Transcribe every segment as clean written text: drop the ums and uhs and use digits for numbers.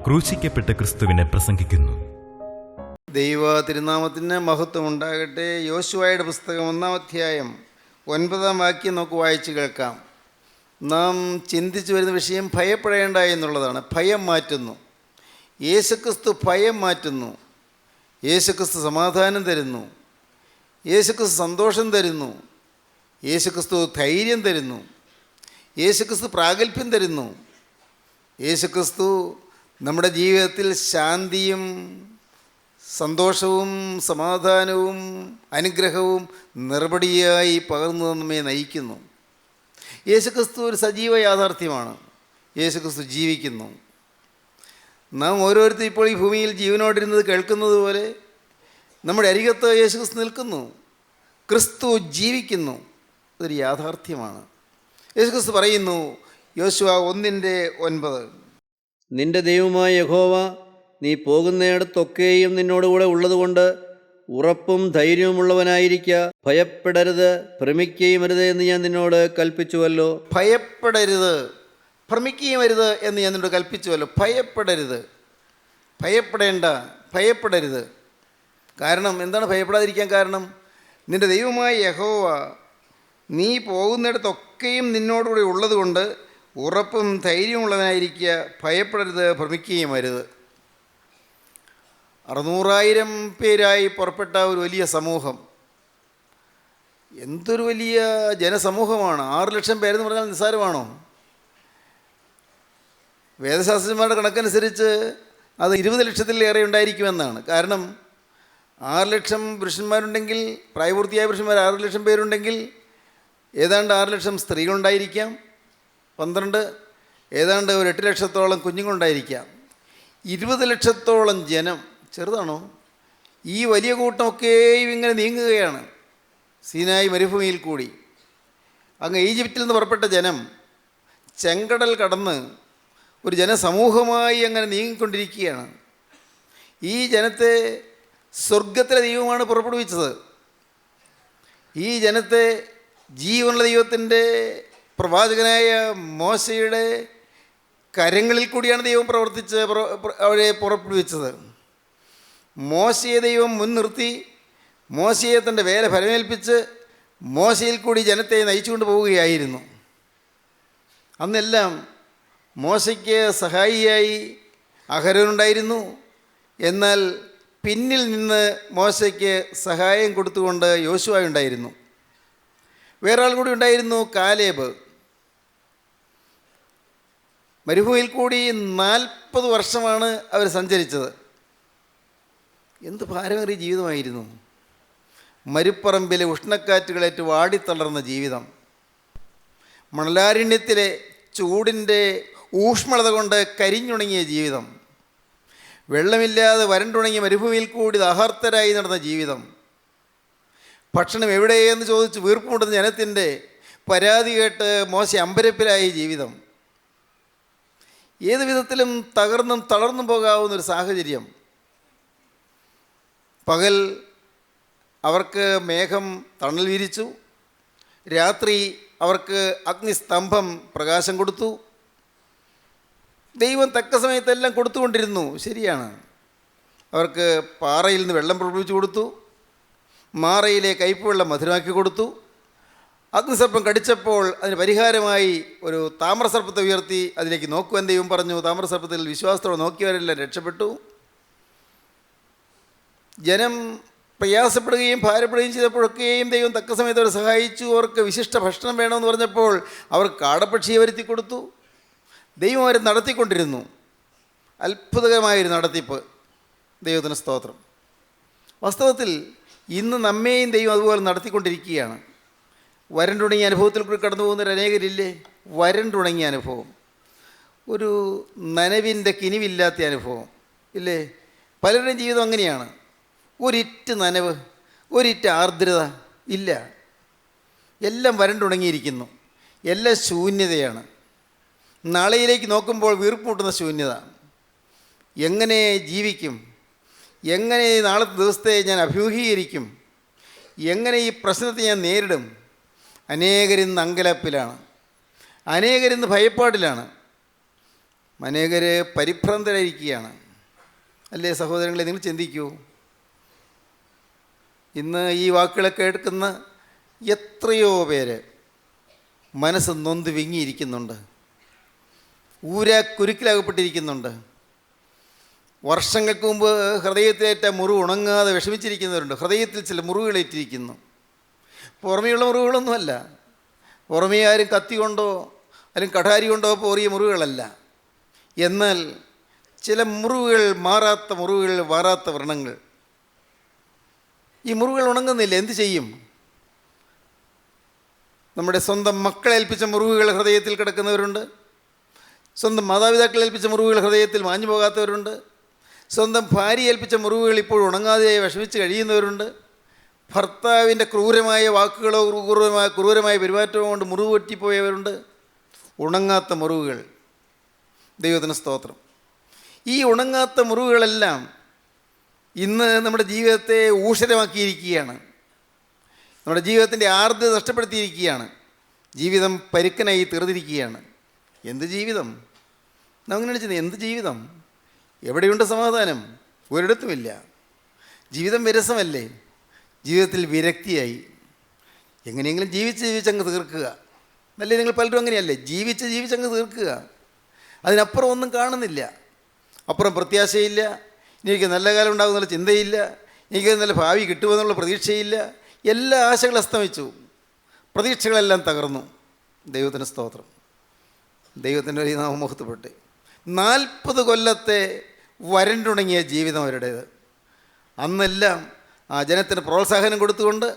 ക്രൂശിക്കപ്പെട്ട ക്രിസ്തുവിനെ പ്രസംഗിക്കുന്നു. ദൈവ തിരുനാമത്തിന് മഹത്വം ഉണ്ടാകട്ടെ. യോശുവയുടെ പുസ്തകം 1-ാം അധ്യായം 9-ാം വാക്യം നമുക്ക് വായിച്ച് കേൾക്കാം. നാം ചിന്തിച്ചു വരുന്ന വിഷയം ഭയപ്പെടേണ്ട എന്നുള്ളതാണ്. ഭയം മാറ്റുന്നു. യേശുക്രിസ്തു ഭയം മാറ്റുന്നു. യേശുക്രിസ്തു സമാധാനം തരുന്നു. യേശുക്രിസ്തു സന്തോഷം തരുന്നു. യേശുക്രിസ്തു ധൈര്യം തരുന്നു. യേശുക്രിസ്തു പ്രാഗൽഭ്യം തരുന്നു. യേശുക്രിസ്തു നമ്മുടെ ജീവിതത്തിൽ ശാന്തിയും സന്തോഷവും സമാധാനവും അനുഗ്രഹവും നിർബടിയായി പകർന്നു നമ്മെ നയിക്കുന്നു. യേശുക്രിസ്തു ഒരു സജീവ യാഥാർത്ഥ്യമാണ്. യേശുക്രിസ്തു ജീവിക്കുന്നു. നാം ഓരോരുത്തരും ഇപ്പോൾ ഈ ഭൂമിയിൽ ജീവനോടിരുന്നത് കേൾക്കുന്നത് പോലെ നമ്മുടെ അരികത്ത് യേശുക്രിസ്തു നിൽക്കുന്നു. ക്രിസ്തു ജീവിക്കുന്നു. അതൊരു യാഥാർത്ഥ്യമാണ്. യേശുക്രിസ്തു പറയുന്നു, യോശുവ 1:9, നിന്റെ ദൈവമായ യഹോവ നീ പോകുന്നിടത്തൊക്കെയും നിന്നോടുകൂടെ ഉള്ളതുകൊണ്ട് ഉറപ്പും ധൈര്യവുമുള്ളവനായിരിക്കുക. ഭയപ്പെടരുത്, ഭ്രമിക്കുകയും അരുത് എന്ന് ഞാൻ നിന്നോട് കൽപ്പിച്ചുവല്ലോ. ഭയപ്പെടരുത്, ഭ്രമിക്കുകയും അരുത് എന്ന് ഞാൻ നിന്നോട് കൽപ്പിച്ചുവല്ലോ. ഭയപ്പെടരുത്, ഭയപ്പെടേണ്ട, ഭയപ്പെടരുത്. കാരണം എന്താണ് ഭയപ്പെടാതിരിക്കാൻ കാരണം? നിന്റെ ദൈവമായ യഹോവ നീ പോകുന്നിടത്തൊക്കെയും നിന്നോടുകൂടെ ഉള്ളതുകൊണ്ട് ഉറപ്പും ധൈര്യമുള്ളവനായിരിക്കുക. ഭയപ്പെടരുത്, ഭ്രമിക്കുകയും അരുത്. 600,000 പേരായി പുറപ്പെട്ട ഒരു വലിയ സമൂഹം. എന്തൊരു വലിയ ജനസമൂഹമാണ്! 6 ലക്ഷം പേരെന്ന് പറഞ്ഞാൽ നിസ്സാരമാണോ? വേദശാസ്ത്രജ്ഞന്മാരുടെ കണക്കനുസരിച്ച് അത് 20 ലക്ഷത്തിലേറെ ഉണ്ടായിരിക്കുമെന്നാണ്. കാരണം 6 ലക്ഷം പുരുഷന്മാരുണ്ടെങ്കിൽ, പ്രായപൂർത്തിയായ പുരുഷന്മാർ 6 ലക്ഷം പേരുണ്ടെങ്കിൽ ഏതാണ്ട് 6 ലക്ഷം സ്ത്രീകളുണ്ടായിരിക്കാം, 12 ഏതാണ്ട് ഒരു 8 ലക്ഷത്തോളം കുഞ്ഞുങ്ങളുണ്ടായിരിക്കാം. 20 ലക്ഷത്തോളം ജനം. ചെറുതാണോ? ഈ വലിയ കൂട്ടമൊക്കെയും ഇങ്ങനെ നീങ്ങുകയാണ് സീനായി മരുഭൂമിയിൽ കൂടി. അങ്ങ് ഈജിപ്തിൽ നിന്ന് പുറപ്പെട്ട ജനം ചെങ്കടൽ കടന്ന് ഒരു ജനസമൂഹമായി അങ്ങനെ നീങ്ങിക്കൊണ്ടിരിക്കുകയാണ്. ഈ ജനത്തെ സ്വർഗത്തിലെ ദൈവമാണ് പുറപ്പെടുവിച്ചത്. ഈ ജനത്തെ ജീവനുള്ള ദൈവത്തിൻ്റെ പ്രവാചകനായ മോശയുടെ കരങ്ങളിൽ കൂടിയാണ് ദൈവം പ്രവർത്തിച്ച് അവരെ പുറപ്പെടുവിച്ചത്. മോശയെ ദൈവം മുൻനിർത്തി മോശയെ തൻ്റെ വേല ഫലമേൽപ്പിച്ച് മോശയിൽ കൂടി ജനത്തെ നയിച്ചുകൊണ്ട് പോവുകയായിരുന്നു. അന്നെല്ലാം മോശയ്ക്ക് സഹായിയായി അഹരോനുണ്ടായിരുന്നു. എന്നാൽ പിന്നിൽ നിന്ന് മോശയ്ക്ക് സഹായം കൊടുത്തുകൊണ്ട് യോശുവ ഉണ്ടായിരുന്നു. വേറെ ആൾ കൂടി ഉണ്ടായിരുന്നു, കാലേബ്. മരുഭൂമിയിൽ കൂടി 40 വർഷമാണ് അവർ സഞ്ചരിച്ചത്. എന്ത് ഭാരമേറിയ ജീവിതമായിരുന്നു! മരുപ്പറമ്പിലെ ഉഷ്ണക്കാറ്റുകളേറ്റ് വാടിത്തളർന്ന ജീവിതം, മണലാരണ്യത്തിലെ ചൂടിൻ്റെ ഊഷ്മളത കൊണ്ട് കരിഞ്ഞുണങ്ങിയ ജീവിതം, വെള്ളമില്ലാതെ വരണ്ടുണങ്ങിയ മരുഭൂമിയിൽ കൂടി ദാഹാർത്തരായി നടന്ന ജീവിതം, ഭക്ഷണം എവിടെയെന്ന് ചോദിച്ച് വീർപ്പുമുട്ടുന്ന ജനത്തിൻ്റെ പരാതി കേട്ട് മോശ അമ്പരപ്പിലായ ജീവിതം, ഏത് വിധത്തിലും തകർന്നും തളർന്നും പോകാവുന്നൊരു സാഹചര്യം. പകൽ അവർക്ക് മേഘം തണൽ വിരിച്ചു, രാത്രി അവർക്ക് അഗ്നിസ്തംഭം പ്രകാശം കൊടുത്തു. ദൈവം തക്ക സമയത്തെല്ലാം കൊടുത്തുകൊണ്ടിരുന്നു. ശരിയാണ്. അവർക്ക് പാറയിൽ നിന്ന് വെള്ളം പുറപ്പെടുവിച്ചു കൊടുത്തു, മാറയിലെ കയ്പ് വെള്ളം മധുരമാക്കി കൊടുത്തു. അഗ്നിസർപ്പം കടിച്ചപ്പോൾ അതിന് പരിഹാരമായി ഒരു താമ്രസർപ്പത്തെ ഉയർത്തി അതിലേക്ക് നോക്കുവാൻ ദൈവം പറഞ്ഞു. താമ്രസർപ്പത്തിൽ വിശ്വാസത്തോടെ നോക്കിയവരെല്ലാം രക്ഷപ്പെട്ടു. ജനം പ്രയാസപ്പെടുകയും ഭാരപ്പെടുകയും ചെയ്തപ്പോഴൊക്കെയും ദൈവം തക്ക സമയത്ത് അവരെ സഹായിച്ചു. അവർക്ക് വിശിഷ്ട ഭക്ഷണം വേണമെന്ന് പറഞ്ഞപ്പോൾ അവർക്ക് കാടപ്പക്ഷിയെ വരുത്തി കൊടുത്തു. ദൈവം അവരെ നടത്തിക്കൊണ്ടിരുന്നു. അത്ഭുതകരമായൊരു നടത്തിപ്പ്. ദൈവത്തിന് സ്തോത്രം. വാസ്തവത്തിൽ ഇന്ന് നമ്മെയും ദൈവം അതുപോലെ നടത്തിക്കൊണ്ടിരിക്കുകയാണ്. വരണ്ടുണങ്ങിയ അനുഭവത്തിൽ കൂടി കടന്നു പോകുന്നവർ അനേകരില്ലേ? വരണ്ടുണങ്ങിയ അനുഭവം, ഒരു നനവിൻ്റെ കിനിവില്ലാത്ത അനുഭവം ഇല്ലേ? പലരുടെയും ജീവിതം അങ്ങനെയാണ്. ഒരിറ്റ് നനവ്, ഒരിറ്റ് ആർദ്രത ഇല്ല. എല്ലാം വരണ്ടുണങ്ങിയിരിക്കുന്നു. എല്ലാം ശൂന്യതയാണ്. നാളെയിലേക്ക് നോക്കുമ്പോൾ വീർപ്പുമുട്ടുന്ന ശൂന്യത. എങ്ങനെ ജീവിക്കും? എങ്ങനെ നാളത്തെ ദിവസത്തെ ഞാൻ അഭിമുഖീകരിക്കും? എങ്ങനെ ഈ പ്രശ്നത്തെ ഞാൻ നേരിടും? അനേകരിന്ന് അങ്കലാപ്പിലാണ്, അനേകരിന്ന് ഭയപ്പാടിലാണ്. അനേകർ പരിഭ്രാന്തരായിരിക്കുകയാണ്. അല്ലേ സഹോദരങ്ങളെ, നിങ്ങൾ ചിന്തിക്കൂ. ഇന്ന് ഈ വാക്കുകളൊക്കെ കേൾക്കുന്ന എത്രയോ പേര് മനസ്സ് നൊന്ത് വിങ്ങിയിരിക്കുന്നുണ്ട്, കുരുക്കിലകപ്പെട്ടിരിക്കുന്നുണ്ട്. വർഷങ്ങൾക്ക് മുമ്പ് ഹൃദയത്തിലേറ്റ മുറിവ് ഉണങ്ങാതെ വിഷമിച്ചിരിക്കുന്നവരുണ്ട്. ഹൃദയത്തിൽ ചില മുറിവുകളേറ്റിരിക്കുന്നു. പുറമേയുള്ള മുറിവുകളൊന്നുമല്ല, പുറമേ ആരും കത്തി കൊണ്ടോ അല്ലെങ്കിൽ കഠാരി കൊണ്ടോ പോറിയ മുറിവുകളല്ല. എന്നാൽ ചില മുറിവുകൾ, മാറാത്ത മുറിവുകൾ, മാറാത്ത വ്രണങ്ങൾ. ഈ മുറിവുകൾ ഉണങ്ങുന്നില്ല, എന്ത് ചെയ്യും? നമ്മുടെ സ്വന്തം മക്കളെ ഏൽപ്പിച്ച മുറിവുകൾ ഹൃദയത്തിൽ കിടക്കുന്നവരുണ്ട്. സ്വന്തം മാതാപിതാക്കളെ ഏൽപ്പിച്ച മുറിവുകൾ ഹൃദയത്തിൽ മാഞ്ഞു പോകാത്തവരുണ്ട്. സ്വന്തം ഭാര്യ ഏൽപ്പിച്ച മുറിവുകൾ ഇപ്പോൾ ഉണങ്ങാതെ വിഷമിച്ച് കഴിയുന്നവരുണ്ട്. ഭർത്താവിൻ്റെ ക്രൂരമായ വാക്കുകളോ ക്രൂരമായ പെരുമാറ്റമോ കൊണ്ട് മുറിവ് പറ്റിപ്പോയവരുണ്ട്. ഉണങ്ങാത്ത മുറിവുകൾ. ദൈവത്തിന് സ്തോത്രം. ഈ ഉണങ്ങാത്ത മുറിവുകളെല്ലാം ഇന്ന് നമ്മുടെ ജീവിതത്തെ ഊഷരമാക്കിയിരിക്കുകയാണ്. നമ്മുടെ ജീവിതത്തിൻ്റെ ആർദ്രത നഷ്ടപ്പെടുത്തിയിരിക്കുകയാണ്. ജീവിതം പരുക്കനായി തീർന്നിരിക്കുകയാണ്. എന്ത് ജീവിതം? അങ്ങനെ ചിന്ത, എന്ത് ജീവിതം? എവിടെയുണ്ട് സമാധാനം? ഒരിടത്തുമില്ല. ജീവിതം വിരസമല്ലേ? ജീവിതത്തിൽ വിരക്തിയായി. എങ്ങനെയെങ്കിലും ജീവിച്ചങ്ങ് തീർക്കുക. അല്ലേ? നിങ്ങൾ പലരും അങ്ങനെയല്ലേ? ജീവിച്ചങ്ങ് തീർക്കുക. അതിനപ്പുറം ഒന്നും കാണുന്നില്ല. അപ്പുറം പ്രത്യാശയില്ല. എനിക്ക് നല്ല കാലം ഉണ്ടാകുന്നുള്ള ചിന്തയില്ല. എനിക്ക് നല്ല ഭാവി കിട്ടുമെന്നുള്ള പ്രതീക്ഷയില്ല. എല്ലാ ആശകളും അസ്തമിച്ചു. പ്രതീക്ഷകളെല്ലാം തകർന്നു. ദൈവത്തിന് സ്തോത്രം. ദൈവത്തിൻ്റെ ഒരു നാമം മഹത്വപ്പെട്ടെ. 40 കൊല്ലത്തെ വരണ്ടുണങ്ങിയ ജീവിതം അവരുടേത്. അന്നെല്ലാം ആ ജനത്തിന് പ്രോത്സാഹനം കൊടുത്തുകൊണ്ട്,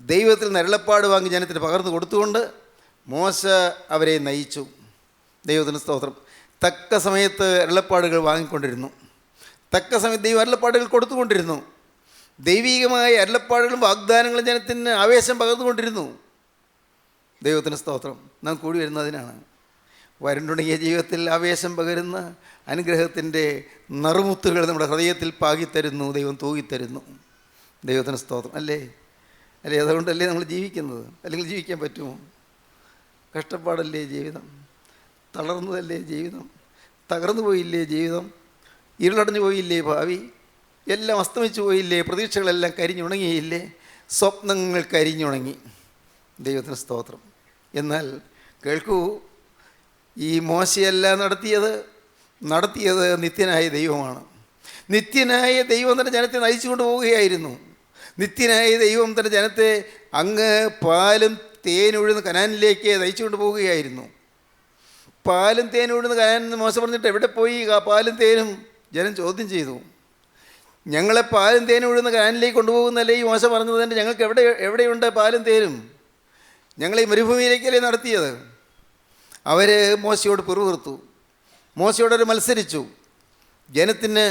ദൈവത്തിൽ നിന്ന് അരുളപ്പാട് വാങ്ങി ജനത്തിന് പകർന്നു കൊടുത്തുകൊണ്ട് മോശ അവരെ നയിച്ചു. ദൈവത്തിന് സ്തോത്രം. തക്ക സമയത്ത് അരുളപ്പാടുകൾ വാങ്ങിക്കൊണ്ടിരുന്നു. തക്ക സമയത്ത് ദൈവം അരുളപ്പാടുകൾ കൊടുത്തുകൊണ്ടിരുന്നു. ദൈവികമായ അരുളപ്പാടുകളും വാഗ്ദാനങ്ങളും ജനത്തിന് ആവേശം പകർന്നുകൊണ്ടിരുന്നു. ദൈവത്തിന് സ്തോത്രം. നാം കൂടി വരുന്നതിനാണ്. വരണ്ടുണങ്ങിയ ജീവിതത്തിൽ ആവേശം പകരുന്ന അനുഗ്രഹത്തിൻ്റെ നറുമുത്തുകൾ നമ്മുടെ ഹൃദയത്തിൽ പാകിത്തരുന്നു, ദൈവം തൂകിത്തരുന്നു. ദൈവത്തിന് സ്തോത്രം. അല്ലേ? അതുകൊണ്ടല്ലേ നമ്മൾ ജീവിക്കുന്നത്? അല്ലെങ്കിൽ ജീവിക്കാൻ പറ്റുമോ? കഷ്ടപ്പാടല്ലേ ജീവിതം? തളർന്നതല്ലേ ജീവിതം? തകർന്നു പോയില്ലേ ജീവിതം? ഇരുളടഞ്ഞു പോയില്ലേ ഭാവി? എല്ലാം അസ്തമിച്ചു പോയില്ലേ? പ്രതീക്ഷകളെല്ലാം കരിഞ്ഞുണങ്ങിയില്ലേ? സ്വപ്നങ്ങൾ കരിഞ്ഞുണങ്ങി. ദൈവത്തിന് സ്തോത്രം. എന്നാൽ കേൾക്കൂ, ഈ മോശയെല്ലാം നടത്തിയത് നിത്യനായ ദൈവമാണ്. നിത്യനായ ദൈവം തൻ്റെ ജനത്തെ നയിച്ചുകൊണ്ട് പോവുകയായിരുന്നു. നിത്യനായ ദൈവം തൻ്റെ ജനത്തെ അങ്ങ് പാലും തേനൊഴുന്ന കനാനിലേക്ക് നയിച്ചുകൊണ്ട് പോവുകയായിരുന്നു. പാലും തേനൊഴുന്ന കനാനെന്ന് മോശ പറഞ്ഞിട്ട് എവിടെ പോയി ആ പാലും തേനും? ജനം ചോദ്യം ചെയ്തു. ഞങ്ങളെ പാലും തേനും ഒഴുകുന്ന കനാനിലേക്ക് കൊണ്ടുപോകുന്നല്ലേ ഈ മോശ പറഞ്ഞത്? തന്നെ ഞങ്ങൾക്ക് എവിടെയുണ്ട് പാലും തേനും? ഞങ്ങളെ ഈ മരുഭൂമിയിലേക്കല്ലേ നടത്തിയത്? അവർ മോശയോട് പിറുപിറുത്തു. മോശയോടൊരു മത്സരിച്ചു. ജനത്തിന്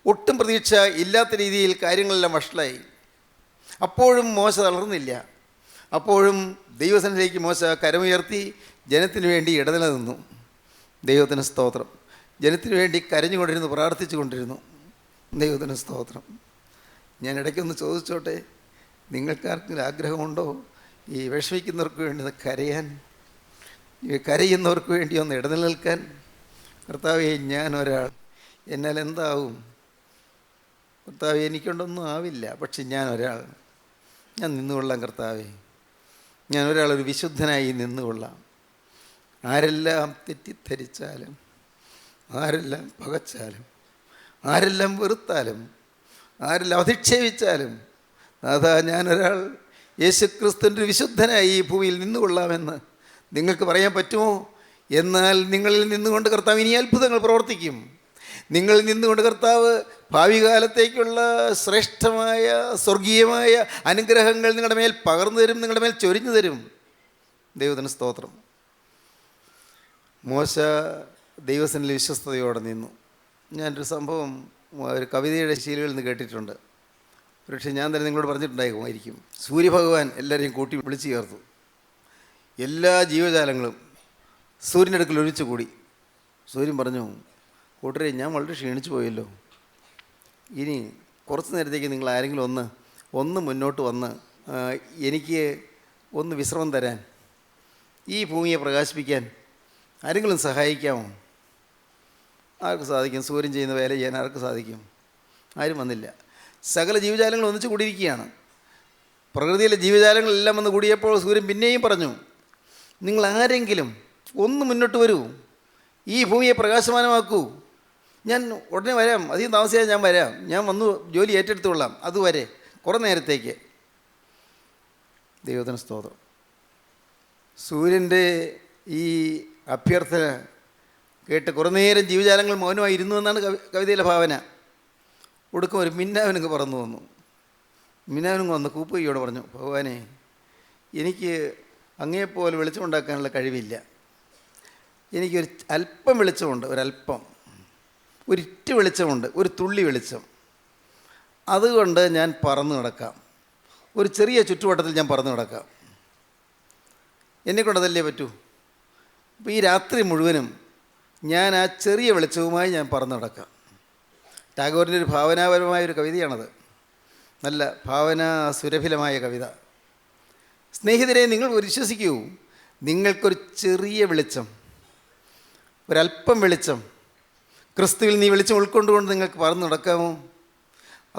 ഒട്ടും പ്രതീക്ഷ ഇല്ലാത്ത രീതിയിൽ കാര്യങ്ങളെല്ലാം വഷളായി. അപ്പോഴും മോശ തളർന്നില്ല. അപ്പോഴും ദൈവസന്നിധിയിലേക്ക് മോശ കരമുയർത്തി ജനത്തിന് വേണ്ടി ഇടനില നിന്നു. ദൈവത്തിന് സ്തോത്രം. ജനത്തിന് വേണ്ടി കരഞ്ഞുകൊണ്ടിരുന്നു, പ്രാർത്ഥിച്ചു കൊണ്ടിരുന്നു. ദൈവത്തിന് സ്തോത്രം. ഞാൻ ഇടയ്ക്കൊന്ന് ചോദിച്ചോട്ടെ, നിങ്ങൾക്കാർക്കും ആഗ്രഹമുണ്ടോ ഈ വിഷമിക്കുന്നവർക്ക് വേണ്ടി കരയാൻ, കരയുന്നവർക്ക് വേണ്ടി ഒന്ന് ഇടനിൽക്കാൻ? കർത്താവേ, ഞാൻ ഒരാൾ, എന്നാൽ എന്താവും? കർത്താവേ, എനിക്കൊണ്ടൊന്നും ആവില്ല, പക്ഷെ ഞാൻ ഒരാൾ, ഞാൻ നിന്നുകൊള്ളാം. കർത്താവേ, ഞാൻ ഒരാളൊരു വിശുദ്ധനായി നിന്നുകൊള്ളാം. ആരെല്ലാം തെറ്റിദ്ധരിച്ചാലും, ആരെല്ലാം പകച്ചാലും, ആരെല്ലാം വെറുത്താലും, ആരെല്ലാം അധിക്ഷേപിച്ചാലും, അതാ ഞാനൊരാൾ യേശുക്രിസ്തുവിൻ്റെ വിശുദ്ധനായി ഈ ഭൂമിയിൽ നിന്നുകൊള്ളാമെന്ന് നിങ്ങൾക്ക് പറയാൻ പറ്റുമോ? എന്നാൽ നിങ്ങളിൽ നിന്നുകൊണ്ട് കർത്താവ് ഇനി അത്ഭുതങ്ങൾ പ്രവർത്തിക്കും. നിങ്ങളിൽ നിന്നുകൊണ്ട് കർത്താവ് ഭാവി കാലത്തേക്കുള്ള ശ്രേഷ്ഠമായ സ്വർഗീയമായ അനുഗ്രഹങ്ങൾ നിങ്ങളുടെ മേൽ പകർന്നു തരും, നിങ്ങളുടെ മേൽ ചൊരിഞ്ഞു തരും. ദൈവത്തിന് സ്തോത്രം. മോശ ദൈവസന്നിധിയിൽ വിശ്വസ്തയോടെ നിന്നു. ഞാനൊരു സംഭവം ഒരു കവിതയുടെ ശീലുകളിൽ നിന്ന് കേട്ടിട്ടുണ്ട്. പക്ഷേ ഞാൻ തന്നെ നിങ്ങളോട് പറഞ്ഞിട്ടുണ്ടായിരിക്കും. സൂര്യഭഗവാൻ എല്ലാവരെയും കൂട്ടി വിളിച്ചു ചേർത്തു. എല്ലാ ജീവജാലങ്ങളും സൂര്യൻ്റെ അടുക്കൽ ഒഴിച്ചു കൂടി. സൂര്യൻ പറഞ്ഞു, കൂട്ടരെ, ഞാൻ വളരെ ക്ഷീണിച്ചു പോയല്ലോ. ഇനി കുറച്ച് നേരത്തേക്ക് നിങ്ങൾ ആരെങ്കിലും ഒന്ന് മുന്നോട്ട് വന്ന് എനിക്ക് ഒന്ന് വിശ്രമം തരാൻ, ഈ ഭൂമിയെ പ്രകാശിപ്പിക്കാൻ ആരെങ്കിലും സഹായിക്കാമോ? ആർക്ക് സാധിക്കും? സൂര്യൻ ചെയ്യുന്ന വേല ചെയ്യാൻ ആർക്ക് സാധിക്കും? ആരും വന്നില്ല. സകല ജീവജാലങ്ങൾ ഒന്നിച്ച് കൂടിയിരിക്കുകയാണ്. പ്രകൃതിയിലെ ജീവജാലങ്ങളെല്ലാം വന്ന് കൂടിയപ്പോൾ സൂര്യൻ പിന്നെയും പറഞ്ഞു, നിങ്ങൾ ആരെങ്കിലും ഒന്ന് മുന്നോട്ട് വരൂ, ഈ ഭൂമിയെ പ്രകാശമാനമാക്കൂ. ഞാൻ ഉടനെ വരാം, അധികം താമസിയാതെ ഞാൻ വരാം, ഞാൻ വന്നു ജോലി ഏറ്റെടുത്തുകൊള്ളാം, അതുവരെ കുറേ നേരത്തേക്ക്. ദൈവത്തിന് സ്തോത്രം. സൂര്യൻ്റെ ഈ അഭ്യർത്ഥന കേട്ട് കുറേ നേരം ജീവജാലങ്ങൾ മൗനമായി ഇരുന്നു എന്നാണ് കവിതയിലെ ഭാവന. ഒടുക്കം ഒരു മിന്നാവനങ്ങ് പറന്നു വന്നു. മിന്നാവനങ്ങ് വന്ന് കൂപ്പയ്യോട് പറഞ്ഞു, ഭഗവാനെ, എനിക്ക് അങ്ങേപ്പോലെ വെളിച്ചമുണ്ടാക്കാനുള്ള കഴിവില്ല. എനിക്കൊരു അല്പം വെളിച്ചമുണ്ട്, ഒരല്പം, ഒരിറ്റ് വെളിച്ചമുണ്ട്, ഒരു തുള്ളി വെളിച്ചം. അതുകൊണ്ട് ഞാൻ പറന്നു നടക്കാം, ഒരു ചെറിയ ചുറ്റുവട്ടത്തിൽ ഞാൻ പറന്നു നടക്കാം. എന്നെക്കൊണ്ടതല്ലേ പറ്റൂ. അപ്പോൾ ഈ രാത്രി മുഴുവനും ഞാൻ ആ ചെറിയ വെളിച്ചവുമായി ഞാൻ പറന്നു നടക്കാം. ടാഗോറിൻ്റെ ഒരു ഭാവനാപരമായൊരു കവിതയാണത്. നല്ല ഭാവനാ സുരഭിലമായ കവിത. സ്നേഹിതരെ, നിങ്ങൾ വിശ്വസിക്കൂ, നിങ്ങൾക്കൊരു ചെറിയ വെളിച്ചം, ഒരല്പം വെളിച്ചം, ക്രിസ്തുവിൽ നീ വെളിച്ചം ഉൾക്കൊണ്ടുകൊണ്ട് നിങ്ങൾക്ക് പറന്നു നടക്കാമോ?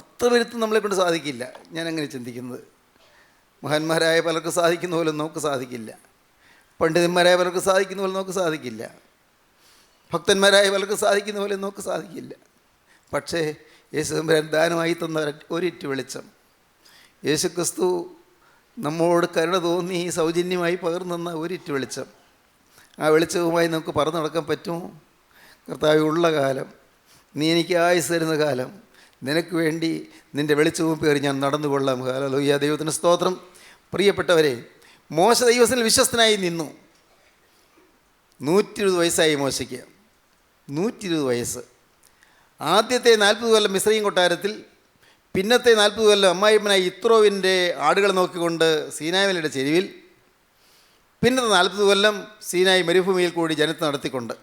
അത്ര വരുത്തും നമ്മളെക്കൊണ്ട് സാധിക്കില്ല. ഞാനങ്ങനെ ചിന്തിക്കുന്നത്. മഹാന്മാരായ പലർക്കും സാധിക്കുന്ന പോലെ നമുക്ക് സാധിക്കില്ല. പണ്ഡിതന്മാരായ പലർക്കും സാധിക്കുന്ന പോലെ നമുക്ക് സാധിക്കില്ല. ഭക്തന്മാരായ പലർക്കും സാധിക്കുന്ന പോലെ നമുക്ക് സാധിക്കില്ല. പക്ഷേ യേശു തമ്പുരാൻ ദാനമായി തന്ന ഒരിറ്റ് വെളിച്ചം, യേശു ക്രിസ്തു നമ്മോട് കരുണ തോന്നി സൗജന്യമായി പകർന്നു തന്ന ഒരിറ്റ് വെളിച്ചം, ആ വെളിച്ചവുമായി നമുക്ക് പറന്നു നടക്കാൻ പറ്റുമോ? കർത്താവ്, ഉള്ള കാലം, നീ എനിക്ക് ആയുസ് തരുന്ന കാലം, നിനക്ക് വേണ്ടി നിൻ്റെ വെളിച്ചവും പേറി ഞാൻ നടന്നു കൊള്ളാം. ഹല്ലേലൂയ, ദൈവത്തിന് സ്തോത്രം. പ്രിയപ്പെട്ടവരെ, മോശ ദൈവത്തിൽ വിശ്വസ്തനായി നിന്നു. 120 വയസ്സായി മോശയ്ക്ക്. 120 വയസ്സ്. ആദ്യത്തെ 40 കൊല്ലം മിസ്രയീം കൊട്ടാരത്തിൽ, പിന്നത്തെ 40 കൊല്ലം അമ്മായിമ്മനായി യിത്രോവിൻ്റെ ആടുകൾ നോക്കിക്കൊണ്ട് സീനായ് മലയുടെ ചെരുവിൽ, പിന്നത്തെ 40 കൊല്ലം സീനായ് മരുഭൂമിയിൽ കൂടി ജനത്തെ നടത്തിക്കൊണ്ട്.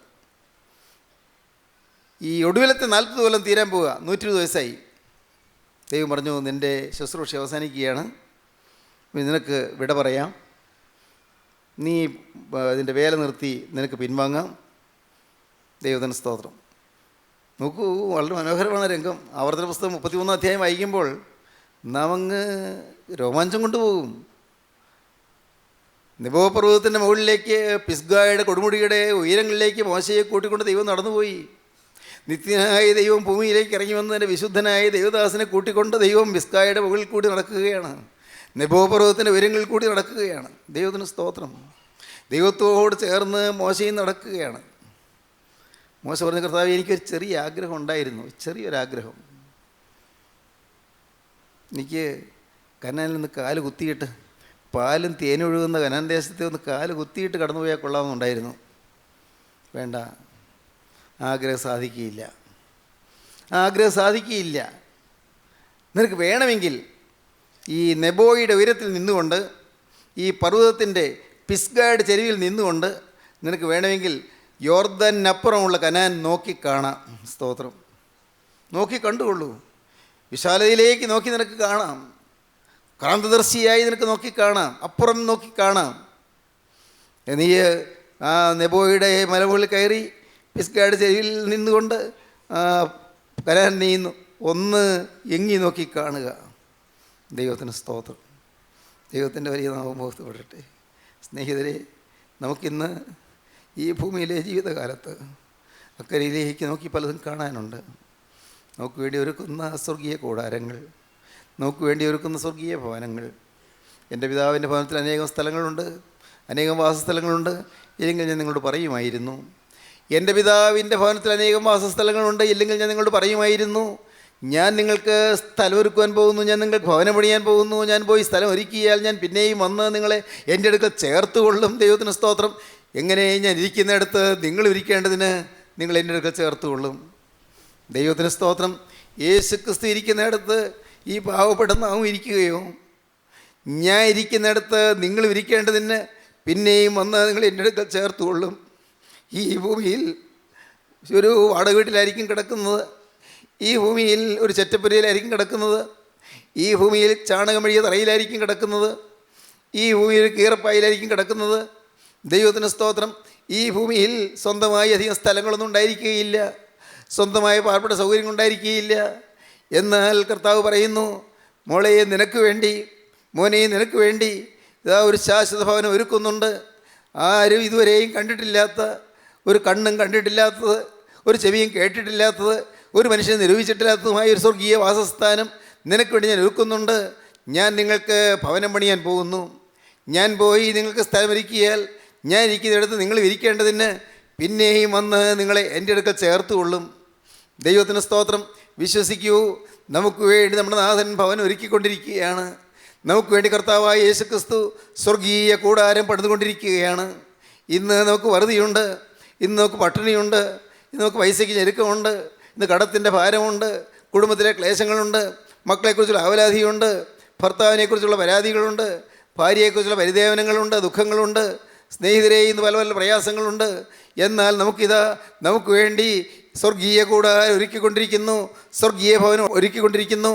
ഈ ഒടുവിലത്തെ 40 കൊല്ലം തീരാൻ പോവുക. 120 വയസ്സായി. ദൈവം പറഞ്ഞു, നിൻ്റെ ശുശ്രൂഷ അവസാനിക്കുകയാണ്, നിനക്ക് വിട പറയാം, നീ ഇതിൻ്റെ വേല നിർത്തി നിനക്ക് പിൻവാങ്ങാം. ദൈവത്തിന് സ്തോത്രം. നോക്കൂ, വളരെ മനോഹരമാണ് രംഗം. ആവർത്തന പുസ്തകം 33 അധ്യായം വായിക്കുമ്പോൾ നാം അങ്ങ് രോമാഞ്ചം കൊണ്ടുപോകും. നെബോ പർവ്വതത്തിൻ്റെ മുകളിലേക്ക്, പിസ്ഗായുടെ കൊടുമുടിയുടെ ഉയരങ്ങളിലേക്ക് മോശയെ കൂട്ടിക്കൊണ്ട് ദൈവം നടന്നുപോയി. നിത്യനായ ദൈവം ഭൂമിയിലേക്ക് ഇറങ്ങി വന്നതിൻ്റെ വിശുദ്ധനായ ദൈവദാസനെ കൂട്ടിക്കൊണ്ട് ദൈവം പിസ്ഗായുടെ മുകളിൽ കൂടി നടക്കുകയാണ്. നെബോ പർവ്വതത്തിൻ്റെ ഉയരങ്ങളിൽ കൂടി നടക്കുകയാണ്. ദൈവത്തിന് സ്തോത്രം. ദൈവത്തോട് ചേർന്ന് മോശയും നടക്കുകയാണ്. മോശ പറഞ്ഞ, കർത്താവ്, എനിക്കൊരു ചെറിയ ആഗ്രഹം ഉണ്ടായിരുന്നു, ചെറിയൊരാഗ്രഹം. എനിക്ക് കനാനിൽ നിന്ന് കാല് കുത്തിയിട്ട്, പാലും തേനൊഴുകുന്ന കനാൻ ദേശത്തെ ഒന്ന് കാല് കുത്തിയിട്ട് കടന്നു പോയാൽ കൊള്ളാമെന്നുണ്ടായിരുന്നു. വേണ്ട, ആഗ്രഹം സാധിക്കുകയില്ല, ആഗ്രഹം സാധിക്കുകയില്ല. നിനക്ക് വേണമെങ്കിൽ ഈ നെബോയുടെ ഉയരത്തിൽ നിന്നുകൊണ്ട്, ഈ പർവ്വതത്തിൻ്റെ പിസ്ഗായുടെ ചെരുവിൽ നിന്നുകൊണ്ട് നിനക്ക് വേണമെങ്കിൽ യോർദാനപ്പുറമുള്ള കനാൻ നോക്കിക്കാണാം. സ്തോത്രം. നോക്കി കണ്ടുകൊള്ളൂ. വിശാലതയിലേക്ക് നോക്കി നിനക്ക് കാണാം. ക്രാന്തദർശിയായി നിനക്ക് നോക്കിക്കാണാം. അപ്പുറം നോക്കിക്കാണാം. നീ ആ നെബോയുടെ മലമുകളിൽ കയറി പിസ്ഗായുടെ ചെരുവിൽ നിന്നുകൊണ്ട് കനാൻ നീ ഒന്ന് എങ്ങി നോക്കി കാണുക. ദൈവത്തിന് സ്തോത്രം. ദൈവത്തിൻ്റെ വലിയ നാമം മഹത്വപ്പെടട്ടെ. സ്നേഹിതരെ, നമുക്കിന്ന് ഈ ഭൂമിയിലെ ജീവിതകാലത്ത് അക്കരയിലേക്ക് നോക്കി പലതും കാണാനുണ്ട്. നമുക്ക് വേണ്ടി ഒരുക്കുന്ന സ്വർഗീയ കൂടാരങ്ങൾ, നമുക്ക് വേണ്ടി ഒരുക്കുന്ന സ്വർഗീയ ഭവനങ്ങൾ. എൻ്റെ പിതാവിൻ്റെ ഭവനത്തിൽ അനേകം സ്ഥലങ്ങളുണ്ട്, അനേകം വാസസ്ഥലങ്ങളുണ്ട്. ഇല്ലെങ്കിൽ ഞാൻ നിങ്ങളോട് പറയുമായിരുന്നു. എൻ്റെ പിതാവിൻ്റെ ഭവനത്തിൽ അനേകം വാസസ്ഥലങ്ങളുണ്ട്, ഇല്ലെങ്കിൽ ഞാൻ നിങ്ങളോട് പറയുമായിരുന്നു. ഞാൻ നിങ്ങൾക്ക് സ്ഥലം ഒരുക്കുവാൻ പോകുന്നു, ഞാൻ നിങ്ങൾക്ക് ഭവനം പണിയാൻ പോകുന്നു. ഞാൻ പോയി സ്ഥലം ഒരുക്കിയാൽ ഞാൻ പിന്നെയും വന്ന് നിങ്ങളെ എൻ്റെ അടുക്കൽ ചേർത്തുകൊള്ളും. ദൈവത്തിന് സ്തോത്രം. എങ്ങനെ? ഞാൻ ഇരിക്കുന്നിടത്ത് നിങ്ങൾ ഇരിക്കേണ്ടതിന് നിങ്ങൾ എൻ്റെ അടുക്കൽ ചേർത്തുകൊള്ളും. ദൈവത്തിന് സ്തോത്രം. യേശു ക്രിസ്തു ഇരിക്കുന്നിടത്ത് ഈ പാവപ്പെട്ട നാം ഇരിക്കുകയോ? ഞാൻ ഇരിക്കുന്നിടത്ത് നിങ്ങൾ ഇരിക്കേണ്ടതിന് പിന്നെയും വന്ന് നിങ്ങൾ എൻ്റെ അടുക്കൽ ചേർത്തുകൊള്ളും. ഈ ഭൂമിയിൽ ഒരു വാടക വീട്ടിലായിരിക്കും കിടക്കുന്നത്, ഈ ഭൂമിയിൽ ഒരു ചെറ്റപ്പുരയിലായിരിക്കും കിടക്കുന്നത്, ഈ ഭൂമിയിൽ ചാണകം മെഴുകിയ തറയിലായിരിക്കും കിടക്കുന്നത്, ഈ ഭൂമിയിൽ കീറപ്പായിലായിരിക്കും കിടക്കുന്നത്. ദൈവത്തിന് സ്തോത്രം. ഈ ഭൂമിയിൽ സ്വന്തമായി അധികം സ്ഥലങ്ങളൊന്നും ഉണ്ടായിരിക്കുകയില്ല. സ്വന്തമായ പാർപ്പിട സൗകര്യം ഉണ്ടായിരിക്കുകയില്ല. എന്നാൽ കർത്താവ് പറയുന്നു, മോളെ നിനക്ക് വേണ്ടി, മോനെ നിനക്ക് വേണ്ടി ഇതാ ഒരു ശാശ്വത ഭവനം ഒരുക്കുന്നുണ്ട്. ആരും ഇതുവരെയും കണ്ടിട്ടില്ലാത്ത, ഒരു കണ്ണും കണ്ടിട്ടില്ലാത്തത്, ഒരു ചെവിയും കേട്ടിട്ടില്ലാത്തത്, ഒരു മനുഷ്യനെ നിരൂപിച്ചിട്ടില്ലാത്തതുമായ ഒരു സ്വർഗീയ വാസസ്ഥാനം നിനക്ക് വേണ്ടി ഞാൻ ഒരുക്കുന്നുണ്ട്. ഞാൻ നിങ്ങൾക്ക് ഭവനം പണിയാൻ പോകുന്നു. ഞാൻ പോയി നിങ്ങൾക്ക് സ്ഥലമൊരുക്കിയാൽ ഞാൻ ഇരിക്കുന്നിടത്ത് നിങ്ങൾ ഇരിക്കേണ്ടതിന് പിന്നെയും വന്ന് നിങ്ങളെ എൻ്റെ അടുക്കൽ ചേർത്തുകൊള്ളും. ദൈവത്തിന് സ്തോത്രം. വിശ്വസിക്കൂ, നമുക്ക് വേണ്ടി നമ്മുടെ നാഥൻ ഭവനം ഒരുക്കിക്കൊണ്ടിരിക്കുകയാണ്. നമുക്ക് വേണ്ടി കർത്താവായ യേശുക്രിസ്തു സ്വർഗീയ കൂടാരം പണിതുകൊണ്ടിരിക്കുകയാണ്. ഇന്ന് നമുക്ക് വറുതിയുണ്ട്, ഇന്ന് നമുക്ക് പട്ടിണിയുണ്ട്, ഇന്ന് നമുക്ക് പൈസയ്ക്ക് ഞെരുക്കമുണ്ട്, ഇന്ന് കടത്തിൻ്റെ ഭാരമുണ്ട്, കുടുംബത്തിലെ ക്ലേശങ്ങളുണ്ട്, മക്കളെക്കുറിച്ചുള്ള അവലാധിയുണ്ട്, ഭർത്താവിനെക്കുറിച്ചുള്ള പരാതികളുണ്ട്, ഭാര്യയെക്കുറിച്ചുള്ള പരിദേവനങ്ങളുണ്ട്, ദുഃഖങ്ങളുണ്ട്, സ്നേഹിതരെ ഇന്ന് പല പല പ്രയാസങ്ങളുണ്ട്. എന്നാൽ നമുക്ക് വേണ്ടി സ്വർഗീയ കൂടാരം ഒരുക്കിക്കൊണ്ടിരിക്കുന്നു, സ്വർഗീയ ഭവനം ഒരുക്കിക്കൊണ്ടിരിക്കുന്നു.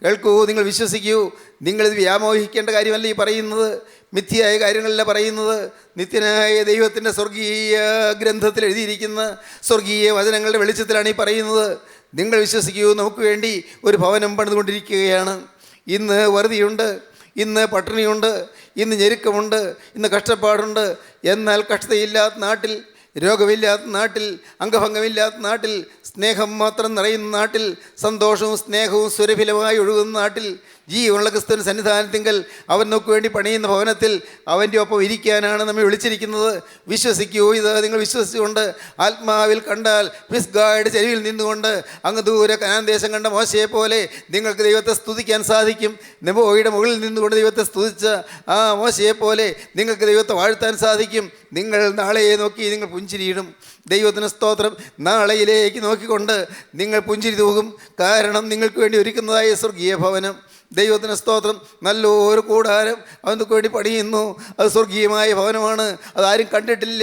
കേൾക്കൂ, നിങ്ങൾ വിശ്വസിക്കൂ. നിങ്ങളിത് വ്യാമോഹിക്കേണ്ട കാര്യമല്ല ഈ പറയുന്നത്, മിഥ്യയായ കാര്യങ്ങളല്ല പറയുന്നത്. നിത്യനായ ദൈവത്തിൻ്റെ സ്വർഗീയ ഗ്രന്ഥത്തിൽ എഴുതിയിരിക്കുന്ന സ്വർഗീയ വചനങ്ങളുടെ വെളിച്ചത്തിലാണ് ഈ പറയുന്നത്. നിങ്ങൾ വിശ്വസിക്കൂ, നമുക്ക് വേണ്ടി ഒരു ഭവനം പണിതുകൊണ്ടിരിക്കുകയാണ്. ഇന്ന് വറുതിയുണ്ട്, ഇന്ന് പട്ടിണിയുണ്ട്, ഇന്ന് ഞെരുക്കമുണ്ട്, ഇന്ന് കഷ്ടപ്പാടുണ്ട്. എന്നാൽ കഷ്ടതയില്ലാത്ത നാട്ടിൽ, രോഗമില്ലാത്ത നാട്ടിൽ, അംഗഭംഗമില്ലാത്ത നാട്ടിൽ, സ്നേഹം മാത്രം നിറയുന്ന നാട്ടിൽ, സന്തോഷവും സ്നേഹവും സുരഭിലമായി ഒഴുകുന്ന നാട്ടിൽ, ജീവനുള്ള ക്രിസ്തുവിൻ്റെ സന്നിധാനത്തിങ്കൽ അവൻ നമുക്ക് വേണ്ടി പണിയുന്ന ഭവനത്തിൽ അവൻ്റെ ഒപ്പം ഇരിക്കാനാണ് നമ്മെ വിളിച്ചിരിക്കുന്നത്. വിശ്വസിക്കൂ, ഇത് നിങ്ങൾ വിശ്വസിച്ചുകൊണ്ട് ആത്മാവിൽ കണ്ടാൽ പിസ്ഗായുടെ ചെരുവിൽ നിന്നുകൊണ്ട് അങ്ങ് ദൂരെ കനാൻ ദേശം കണ്ട മോശയെ പോലെ നിങ്ങൾക്ക് ദൈവത്തെ സ്തുതിക്കാൻ സാധിക്കും. നെബോയുടെ മുകളിൽ നിന്നുകൊണ്ട് ദൈവത്തെ സ്തുതിച്ച ആ മോശയെ പോലെ നിങ്ങൾക്ക് ദൈവത്തെ വാഴ്ത്താൻ സാധിക്കും. നിങ്ങൾ നാളെയെ നോക്കി നിങ്ങൾ പുഞ്ചിരിയിടും. ദൈവത്തിന് സ്തോത്രം. നാളെയിലേക്ക് നോക്കിക്കൊണ്ട് നിങ്ങൾ പുഞ്ചിരി തൂകും. കാരണം നിങ്ങൾക്ക് വേണ്ടി ഒരുക്കുന്നതായ സ്വർഗീയ ഭവനം. ദൈവത്തിന് സ്തോത്രം. നല്ലൊരു കൂടാരം അവർക്ക് വേണ്ടി പണിയുന്നു. അത് സ്വർഗീയമായ ഭവനമാണ്. അതാരും കണ്ടിട്ടില്ല,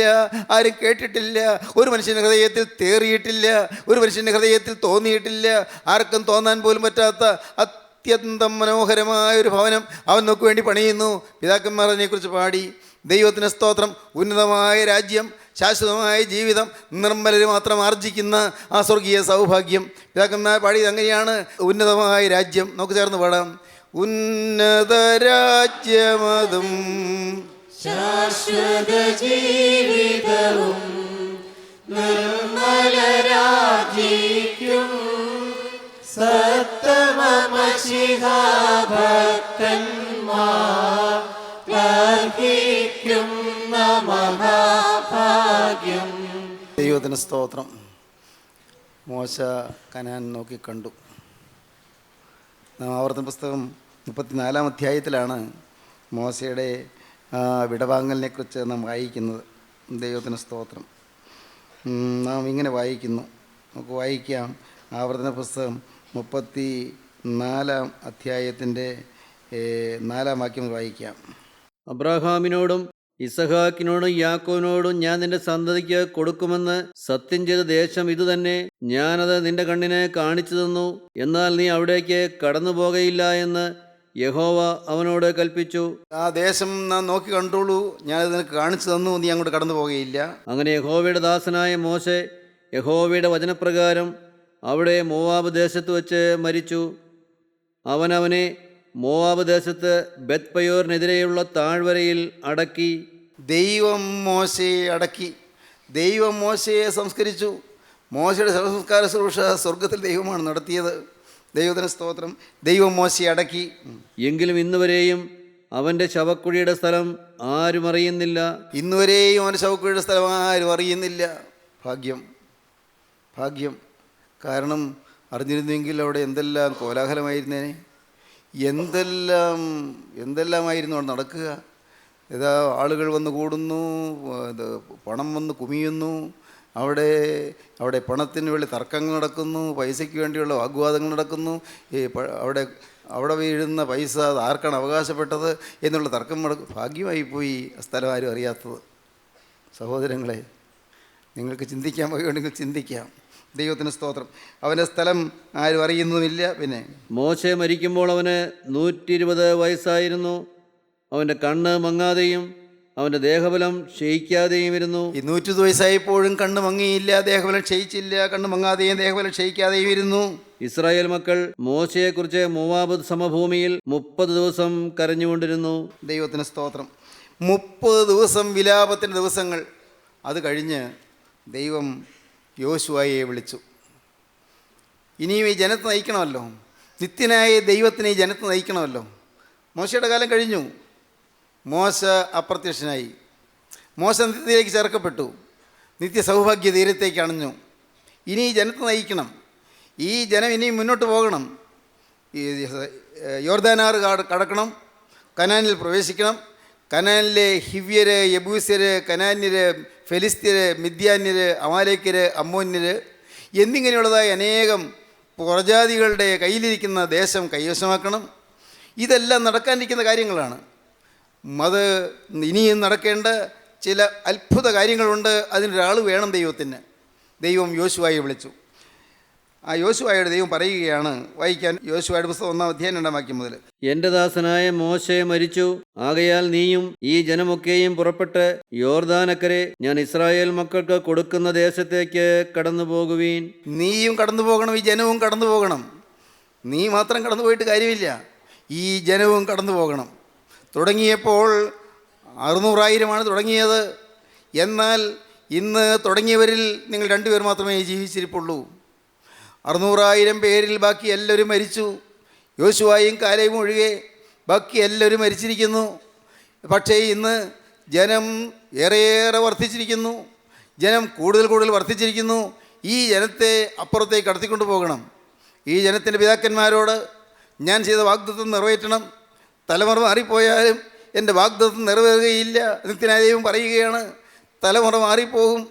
ആരും കേട്ടിട്ടില്ല, ഒരു മനുഷ്യൻ്റെ ഹൃദയത്തിൽ തേറിയിട്ടില്ല, ഒരു മനുഷ്യൻ്റെ ഹൃദയത്തിൽ തോന്നിയിട്ടില്ല, ആർക്കും തോന്നാൻ പോലും പറ്റാത്ത അത്യന്തം മനോഹരമായ ഒരു ഭവനം അവൻ നമുക്ക് വേണ്ടി പണിയുന്നു. പിതാക്കന്മാർ അതിനെക്കുറിച്ച് പാടി. ദൈവത്തിന് സ്തോത്രം. ഉന്നതമായ രാജ്യം, ശാശ്വതമായ ജീവിതം, നിർമ്മലര് മാത്രം ആർജിക്കുന്ന ആ സ്വർഗീയ സൗഭാഗ്യം പിതാക്കന്മാർ പാടിയത് അങ്ങനെയാണ്. ഉന്നതമായ രാജ്യം. നമുക്ക് ചേർന്ന് പാടാം. ഉന്നത രാജ്യമതും ശാശ്വത ജീവിതവും നിർമ്മല രാജ്യം സത്തമമശിഹാഭക്തന്മാർ ർഹിക്കുന്ന മഹാഭാഗ്യം. ദൈവത്തിന് സ്തോത്രം. മോശ കനാൻ നോക്കി കണ്ടു. നാം ആവർത്തന പുസ്തകം 34 അധ്യായത്തിലാണ് മോശയുടെ വിടവാങ്ങലിനെക്കുറിച്ച് നാം വായിക്കുന്നത്. ദൈവത്തിന് സ്തോത്രം. നാം ഇങ്ങനെ വായിക്കുന്നു. നമുക്ക് വായിക്കാം. ആവർത്തന പുസ്തകം 34 അധ്യായത്തിൻ്റെ 4 വാക്യം വായിക്കാം. അബ്രാഹാമിനോടും ഇസഹാക്കിനോടും യാക്കോവിനോടും ഞാൻ നിന്റെ സന്തതിക്ക് കൊടുക്കുമെന്ന് സത്യം ചെയ്ത ദേശം ഇതുതന്നെ. ഞാനത് നിന്റെ കണ്ണിനെ കാണിച്ചു തന്നു, എന്നാൽ നീ അവിടേക്ക് കടന്നു പോകയില്ല എന്ന് യഹോവ അവനോട് കൽപ്പിച്ചു. ആ ദേശം നാം നോക്കി കണ്ടോളൂ, ഞാനത് നിനക്ക് കാണിച്ചു തന്നു, നീ അങ്ങോട്ട് കടന്നു പോകുകയില്ല. അങ്ങനെ യഹോവയുടെ ദാസനായ മോശെ യഹോവയുടെ വചനപ്രകാരം അവിടെ മോവാബ് ദേശത്ത് വെച്ച് മരിച്ചു. അവനെ മോവാബ് ദേശത്ത് ബെത്പയോറിനെതിരെയുള്ള താഴ്വരയിൽ അടക്കി. ദൈവം മോശയെ അടക്കി. ദൈവം മോശയെ സംസ്കരിച്ചു. മോശയുടെ സംസ്കാര ശുശ്രൂഷ സ്വർഗത്തിൽ ദൈവമാണ് നടത്തിയത്. ദൈവത്തിന് സ്തോത്രം. ദൈവം മോശയെ അടക്കി. എങ്കിലും ഇന്നുവരെയും അവൻ്റെ ശവക്കുഴിയുടെ സ്ഥലം ആരും അറിയുന്നില്ല. ഇന്നുവരെയും അവൻ്റെ ശവക്കുഴിയുടെ സ്ഥലം ആരും അറിയുന്നില്ല. ഭാഗ്യം, ഭാഗ്യം. കാരണം അറിഞ്ഞിരുന്നെങ്കിൽ അവിടെ എന്തെല്ലാം കോലാഹലമായിരുന്നേനെ, എന്തെല്ലാമായിരുന്നു അവിടെ നടക്കുക. ഇതാ ആളുകൾ വന്ന് കൂടുന്നു, പണം വന്ന് കുമിയുന്നു, അവിടെ പണത്തിന് വേണ്ടി തർക്കങ്ങൾ നടക്കുന്നു, പൈസയ്ക്ക് വേണ്ടിയുള്ള വാഗ്വാദങ്ങൾ നടക്കുന്നു. അവിടെ വീഴുന്ന പൈസ അത് ആർക്കാണ് അവകാശപ്പെട്ടത് എന്നുള്ള തർക്കം ഭാഗ്യമായിപ്പോയി ആ സ്ഥലം ആരും അറിയാത്തത്. സഹോദരങ്ങളെ, നിങ്ങൾക്ക് ചിന്തിക്കാൻ വഴിയുണ്ടെങ്കിൽ ചിന്തിക്കാം. ദൈവത്തിന് സ്തോത്രം. അവൻ്റെ സ്ഥലം ആരും അറിയുന്നുമില്ല. പിന്നെ മോശെ മരിക്കുമ്പോൾ അവന് 120 വയസ്സായിരുന്നു. അവൻ്റെ കണ്ണ് മങ്ങാതെയും അവന്റെ ദേഹബലം ക്ഷയിക്കാതെയും ഇരുന്നു. 120 വയസ്സായപ്പോഴും കണ്ണ് മങ്ങിയില്ല, ദേഹബലം ക്ഷയിച്ചില്ല. കണ്ണ് മങ്ങാതെയും ദേഹബലം ക്ഷയിക്കാതെയും ഇരുന്നു. ഇസ്രായേൽ മക്കൾ മോശയെക്കുറിച്ച് മോവാബ് സമഭൂമിയിൽ 30 ദിവസം കരഞ്ഞുകൊണ്ടിരുന്നു. ദൈവത്തിന് സ്തോത്രം. 30 ദിവസം വിലാപത്തിൻ്റെ ദിവസങ്ങൾ. അത് കഴിഞ്ഞ് ദൈവം യോശുവയെ വിളിച്ചു. ഇനിയും ഈ ജനത്തെ നയിക്കണമല്ലോ, നിത്യനായ ദൈവത്തിന് ഈ ജനത്തെ നയിക്കണമല്ലോ. മോശയുടെ കാലം കഴിഞ്ഞു. മോശ അപ്രത്യക്ഷനായി. മോശ നിത്യത്തിലേക്ക് ചേർക്കപ്പെട്ടു, നിത്യ സൗഭാഗ്യ തീരത്തേക്ക് അണഞ്ഞു. ഇനി ഈ ജനത്തെ നയിക്കണം. ഈ ജനം ഇനിയും മുന്നോട്ട് പോകണം. ഈ യോർദാനാറ് കടക്കണം, കനാനിൽ പ്രവേശിക്കണം. കനാനിലെ ഹിവ്യര്, യബൂസ്യര്, കനാന്യര്, ഫെലിസ്ത്യര്, മിദ്യാന്യര്, അമാലേക്കര്, അമ്മോന്യര് എന്നിങ്ങനെയുള്ളതായ അനേകം പ്രജാതികളുടെ കയ്യിലിരിക്കുന്ന ദേശം കൈവശമാക്കണം. ഇതെല്ലാം നടക്കാനിരിക്കുന്ന കാര്യങ്ങളാണ്. അത് ഇനിയും നടക്കേണ്ട ചില അത്ഭുത കാര്യങ്ങളുണ്ട്. അതിനൊരാൾ വേണം ദൈവത്തിന്. ദൈവം യോശുവയെ വിളിച്ചു. ആ യോശുവയോട് ദൈവം പറയുകയാണ്, വായിക്കാൻ യോശുവയുടെ പുസ്തകം 1-ാം അധ്യായം 2-ാം വാക്യം മുതൽ. എന്റെ ദാസനായ മോശെ മരിച്ചു. ആകയാൽ നീയും ഈ ജനമൊക്കെയും പുറപ്പെട്ട് യോർദാനക്കരെ ഞാൻ ഇസ്രായേൽ മക്കൾക്ക് കൊടുക്കുന്ന ദേശത്തേക്ക് കടന്നു പോകുവീൻ. നീയും കടന്നു പോകണം, ഈ ജനവും കടന്നു പോകണം. നീ മാത്രം കടന്നു പോയിട്ട് കാര്യമില്ല, ഈ ജനവും കടന്നു പോകണം. തുടങ്ങിയപ്പോൾ 600,000 തുടങ്ങിയത്. എന്നാൽ ഇന്ന് തുടങ്ങിയവരിൽ നിങ്ങൾ 2 പേർ മാത്രമേ ജീവിച്ചിരിപ്പുള്ളൂ. 600,000 പേരിൽ ബാക്കി എല്ലാവരും മരിച്ചു. യോശുവയും കാലേബും ഒഴികെ ബാക്കി എല്ലാവരും മരിച്ചിരിക്കുന്നു. പക്ഷേ ഇന്ന് ജനം ഏറെയേറെ വർദ്ധിച്ചിരിക്കുന്നു. ജനം കൂടുതൽ വർദ്ധിച്ചിരിക്കുന്നു. ഈ ജനത്തെ അപ്പുറത്തേക്ക് കടത്തിക്കൊണ്ട് പോകണം. ഈ ജനത്തിൻ്റെ പിതാക്കന്മാരോട് ഞാൻ ചെയ്ത വാഗ്ദത്തം നിറവേറ്റണം. തലമുറ മാറിപ്പോയാലും എൻ്റെ വാഗ്ദത്തം നിറവേറുകയില്ല. നിത്യനായ ദൈവം പറയുകയാണ്, തലമുറ മാറിപ്പോകും,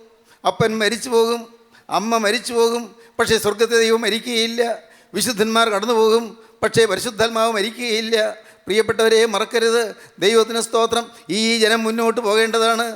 അപ്പൻ മരിച്ചു പോകും, അമ്മ മരിച്ചു പോകും, പക്ഷേ സ്വർഗത്തെ ദൈവം മരിക്കുകയില്ല. വിശുദ്ധന്മാർ കടന്നു പോകും, പക്ഷേ പരിശുദ്ധാത്മാവ് മരിക്കുകയില്ല. പ്രിയപ്പെട്ടവരെ, മറക്കരുത്. ദൈവത്തിന് സ്തോത്രം. ഈ ജനം മുന്നോട്ട് പോകേണ്ടതാണ്.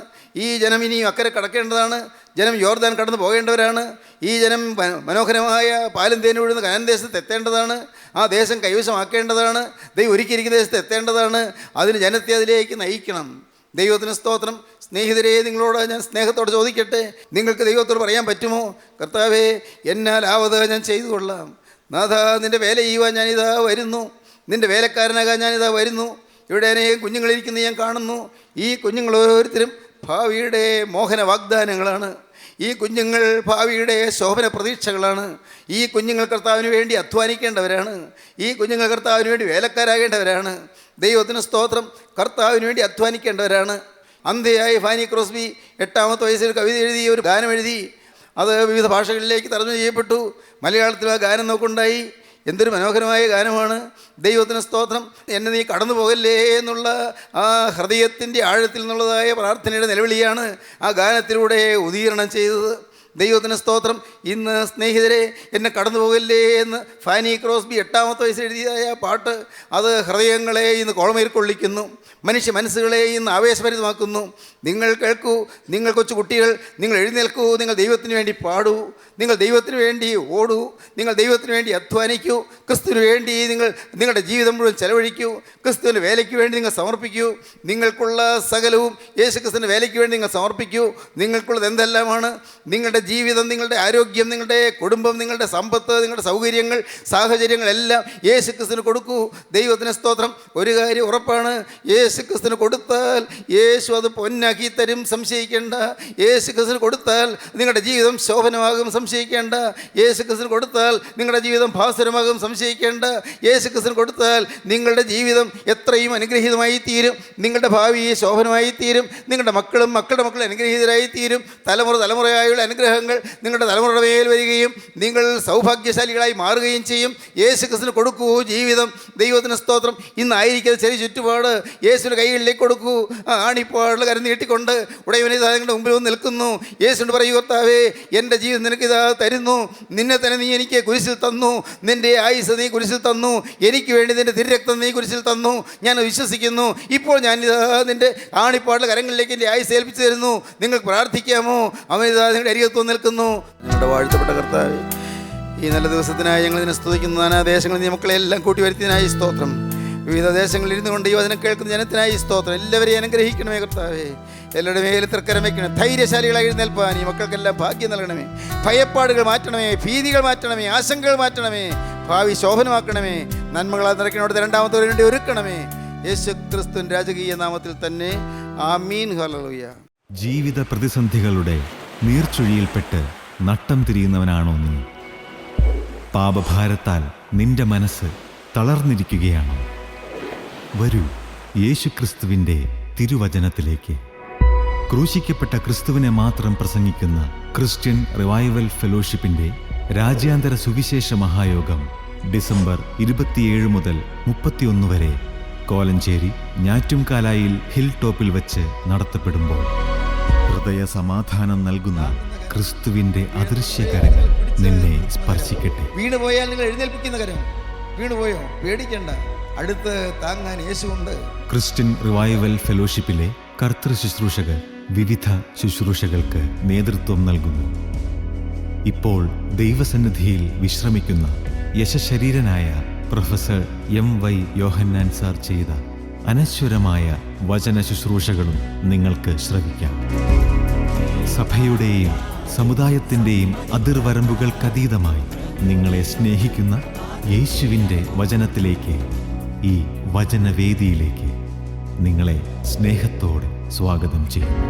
ഈ ജനം ഇനിയും അക്കരെ കടക്കേണ്ടതാണ്. ജനം യോർദാൻ കടന്നു പോകേണ്ടവരാണ്. ഈ ജനം മനോഹരമായ പാലും തേനും ഒഴുകുന്ന കനാൻ ദേശത്ത് എത്തേണ്ടതാണ്. ആ ദേശം കൈവശമാക്കേണ്ടതാണ്. ദൈവം ഒരുക്കിയിരിക്കുന്ന ദേശത്ത് എത്തേണ്ടതാണ്. അതിന് ജനത്തെ അതിലേക്ക് നയിക്കണം. ദൈവത്തിന് സ്തോത്രം. സ്നേഹിതരെ, നിങ്ങളോട് ഞാൻ സ്നേഹത്തോടെ ചോദിക്കട്ടെ, നിങ്ങൾക്ക് ദൈവത്തോട് പറയാൻ പറ്റുമോ? കർത്താവേ, എന്നാലാവത് ഞാൻ ചെയ്തു കൊള്ളാം. നാഥ, നിൻ്റെ വേല ചെയ്യുവാൻ ഞാനിതാ വരുന്നു. നിൻ്റെ വേലക്കാരനാകാൻ ഞാനിതാ വരുന്നു. ഇവിടെ അനേകം കുഞ്ഞുങ്ങളിരിക്കുന്ന ഞാൻ കാണുന്നു. ഈ കുഞ്ഞുങ്ങൾ ഓരോരുത്തരും ഭാവിയുടെ മോഹന വാഗ്ദാനങ്ങളാണ്. ഈ കുഞ്ഞുങ്ങൾ ഭാവിയുടെ ശോഭന പ്രതീക്ഷകളാണ്. ഈ കുഞ്ഞുങ്ങൾ കർത്താവിന് വേണ്ടി അധ്വാനിക്കേണ്ടവരാണ്. ഈ കുഞ്ഞുങ്ങൾ കർത്താവിന് വേണ്ടി വേലക്കാരാകേണ്ടവരാണ്. ദൈവത്തിന് സ്തോത്രം. കർത്താവിന് വേണ്ടി അധ്വാനിക്കേണ്ടവരാണ്. അന്ധയായ ഫാനി ക്രോസ്ബി 8-ാമത്തെ വയസ്സിൽ കവിത എഴുതി, ഒരു ഗാനം എഴുതി. അത് വിവിധ ഭാഷകളിലേക്ക് തർജ്ജമ ചെയ്യപ്പെട്ടു. മലയാളത്തിൽ ആ ഗാനം നോക്കുണ്ടായി. എന്തൊരു മനോഹരമായ ഗാനമാണ്. ദൈവത്തിന് സ്തോത്രം. എന്നെ നീ കടന്നു പോകല്ലേ എന്നുള്ള ആ ഹൃദയത്തിൻ്റെ ആഴത്തിൽ നിന്നുള്ളതായ പ്രാർത്ഥനയുടെ നിലവിളിയാണ് ആ ഗാനത്തിലൂടെ ഉദീകരണം ചെയ്തത്. ദൈവത്തിന് സ്തോത്രം. ഇന്ന് സ്നേഹിതരെ, എന്നെ കടന്നു പോകല്ലേ എന്ന് ഫാനി ക്രോസ്ബി 8-ാമത്തെ വയസ്സിൽ എഴുതിയതായ പാട്ട്, അത് ഹൃദയങ്ങളെ ഇന്ന് കോളമേൽ കൊള്ളിക്കുന്നു. മനുഷ്യ മനസ്സുകളെ ഇന്ന് ആവേശഭരിതമാക്കുന്നു. നിങ്ങൾ കേൾക്കൂ, നിങ്ങൾ കൊച്ചു കുട്ടികൾ, നിങ്ങൾ എഴുന്നേൽക്കൂ. നിങ്ങൾ ദൈവത്തിന് വേണ്ടി പാടൂ, നിങ്ങൾ ദൈവത്തിന് വേണ്ടി ഓടൂ, നിങ്ങൾ ദൈവത്തിന് വേണ്ടി അധ്വാനിക്കൂ. ക്രിസ്തുവിന് വേണ്ടി നിങ്ങൾ നിങ്ങളുടെ ജീവിതം മുഴുവൻ ചെലവഴിക്കൂ. ക്രിസ്തുവിൻ്റെ വേലയ്ക്ക് വേണ്ടി നിങ്ങൾ സമർപ്പിക്കൂ. നിങ്ങൾക്കുള്ള സകലവും യേശു ക്രിസ്തുവിൻ്റെ വേലയ്ക്ക് വേണ്ടി നിങ്ങൾ സമർപ്പിക്കൂ. നിങ്ങൾക്കുള്ളത് എന്തെല്ലാമാണ്? നിങ്ങളുടെ ജീവിതം, നിങ്ങളുടെ ആരോഗ്യം, നിങ്ങളുടെ കുടുംബം, നിങ്ങളുടെ സമ്പത്ത്, നിങ്ങളുടെ സൗകര്യങ്ങൾ, സാഹചര്യങ്ങളെല്ലാം യേശു ക്രിസ്തുവിന് കൊടുക്കൂ. ദൈവത്തിന് സ്തോത്രം. ഒരു കാര്യം ഉറപ്പാണ്, യേശു ക്രിസ്തുവിന് കൊടുത്താൽ യേശു അത് പൊന്നാക്കി തരും, സംശയിക്കേണ്ട. യേശു ക്രിസ്തുവിന് കൊടുത്താൽ നിങ്ങളുടെ ജീവിതം ശോഭനമാകും, സംശയിക്കേണ്ട. യേശു ക്രിസ്തുവിന് കൊടുത്താൽ നിങ്ങളുടെ ജീവിതം ഭാസുരമാകും, സംശയിക്കേണ്ട. യേശു ക്രിസ്തുവിന് കൊടുത്താൽ നിങ്ങളുടെ ജീവിതം എത്രയും അനുഗ്രഹീതമായി തീരും. നിങ്ങളുടെ ഭാവി ശോഭനമായി തീരും. നിങ്ങളുടെ മക്കളും മക്കളുടെ മക്കളും അനുഗ്രഹീതരായി തീരും. തലമുറയായുള്ള അനുഗ്രഹങ്ങൾ നിങ്ങളുടെ തലമുറയുടെ മേൽ വരികയും നിങ്ങൾ സൗഭാഗ്യശാലികളായി മാറുകയും ചെയ്യും. യേശു ക്രിസ്തുവിന് കൊടുക്കൂ ജീവിതം. ദൈവത്തിന് സ്തോത്രം. ഇന്നായിരിക്കുന്ന ചെറിയ ചുറ്റുപാട് യേശുവിൻ്റെ കൈകളിലേക്ക് കൊടുക്കൂ. ആ ആണിപ്പാടിൽ കരം നീട്ടിക്കൊണ്ട് ഉടയവനെ നിങ്ങളുടെ മുമ്പിൽ വന്ന് നിൽക്കുന്നു. യേശുവിനോട് പറയൂ, കർത്താവേ, എൻ്റെ ജീവിതം നിനക്കിതാ തരുന്നു. നിന്നെ തന്നെ നീ എനിക്ക് കുരിശിൽ തന്നു. നിൻ്റെ ആയുസ് നീ കുരിശിൽ തന്നു. എനിക്ക് വേണ്ടി നിൻ്റെ തിരുരക്തം നീ കുരിശിൽ തന്നു. ഞാൻ വിശ്വസിക്കുന്നു. ഇപ്പോൾ ഞാനിതാ നിൻ്റെ ആണിപ്പാടിലെ കരങ്ങളിലേക്ക് എൻ്റെ ആയുസ് ഏൽപ്പിച്ചു തരുന്നു. നിങ്ങൾക്ക് പ്രാർത്ഥിക്കാമോ? അവനിതാ നിങ്ങളുടെ അരികത്ത് നിൽക്കുന്നു. ഞങ്ങളുടെ വാഴ്ത്തപ്പെട്ട കർത്താവേ, ഈ നല്ല ദിവസത്തിനായി ഞങ്ങൾ ഇതിനെ സ്തുതിക്കുന്നു. നാനാദേശങ്ങളിൽ മക്കളെല്ലാം കൂട്ടി വരുത്തിയതിനായി സ്തോത്രം. വിവിധ ദേശങ്ങളിൽ ഇരുന്നു കൊണ്ട് ഈ വചനം കേൾക്കുന്ന ജനത്തിനായി സ്തോത്രം. എല്ലാവരെയും അനുഗ്രഹിക്കണമേ കർത്താവേ. എല്ലാവരുടെ മേലെ തൃക്കരം വയ്ക്കണമേ. ധൈര്യശാലികളായി എഴുന്നേൽപ്പാൻ ഈ മക്കൾക്കെല്ലാം ഭാഗ്യം നൽകണമേ. ഭയപ്പാടുകൾ മാറ്റണമേ, ഭീതികൾ മാറ്റണമേ, ആശങ്കകൾ മാറ്റണമേ, ഭാവി ശോഭനമാക്കണമേ. നന്മകളാൽ നിറയ്ക്കണോട് രണ്ടാമത്തെ വേണ്ടി ഒരുക്കണമേ. യേശു ക്രിസ്തുവിൻ രാജകീയ നാമത്തിൽ തന്നെ ആമീൻ. ഹല്ലേലൂയ. ജീവിത പ്രതിസന്ധികളുടെ നീർച്ചുഴിയിൽപ്പെട്ട് നട്ടം തിരിയുന്നവനാണോ നീ? പാപഭാരത്താൽ നിന്റെ മനസ്സ് തളർന്നിരിക്കുകയാണോ? വരൂ, യേശുക്രിസ്തുവിൻ്റെ തിരുവചനത്തിലേക്ക്. ക്രൂശിക്കപ്പെട്ട ക്രിസ്തുവിനെ മാത്രം പ്രസംഗിക്കുന്ന ക്രിസ്ത്യൻ റിവൈവൽ ഫെലോഷിപ്പിൻ്റെ രാജ്യാന്തര സുവിശേഷ മഹായോഗം ഡിസംബർ 27 മുതൽ 31 വരെ കോലഞ്ചേരി ഞാറ്റുംകാലായിൽ ഹിൽ ടോപ്പിൽ വച്ച് നടത്തപ്പെടുമ്പോൾ ഹൃദയ സമാധാനം നൽകുന്ന ക്രിസ്തുവിൻ്റെ അദൃശ്യകരങ്ങൾ നിന്നെ സ്പർശിക്കട്ടെ. വീണുപോയാൽ നിങ്ങൾ എഴുന്നേൽപ്പിക്കുന്ന കരം. വീണുപോയോ? പേടിക്കണ്ട, അടുത്ത് താങ്ങാൻ യേശുവുണ്ട്. ക്രിസ്ത്യൻ റിവൈവൽ ഫെലോഷിപ്പിലെ കർത്തൃ ശുശ്രൂഷകർ വിവിധ ശുശ്രൂഷകൾക്ക് നേതൃത്വം നൽകുന്നു. ഇപ്പോൾ ദൈവസന്നിധിയിൽ വിശ്രമിക്കുന്ന യശശരീരനായ പ്രൊഫസർ MY യോഹന്നാൻ സാർ ചെയ്ത അനശ്വരമായ വചന ശുശ്രൂഷകളും നിങ്ങൾക്ക് ശ്രവിക്കാം. സഭയുടെയും സമുദായത്തിൻ്റെയും അതിർവരമ്പുകൾക്കതീതമായി നിങ്ങളെ സ്നേഹിക്കുന്ന യേശുവിൻ്റെ വചനത്തിലേക്ക്, ഈ വചനവേദിയിലേക്ക് നിങ്ങളെ സ്നേഹത്തോടെ സ്വാഗതം ചെയ്യുന്നു.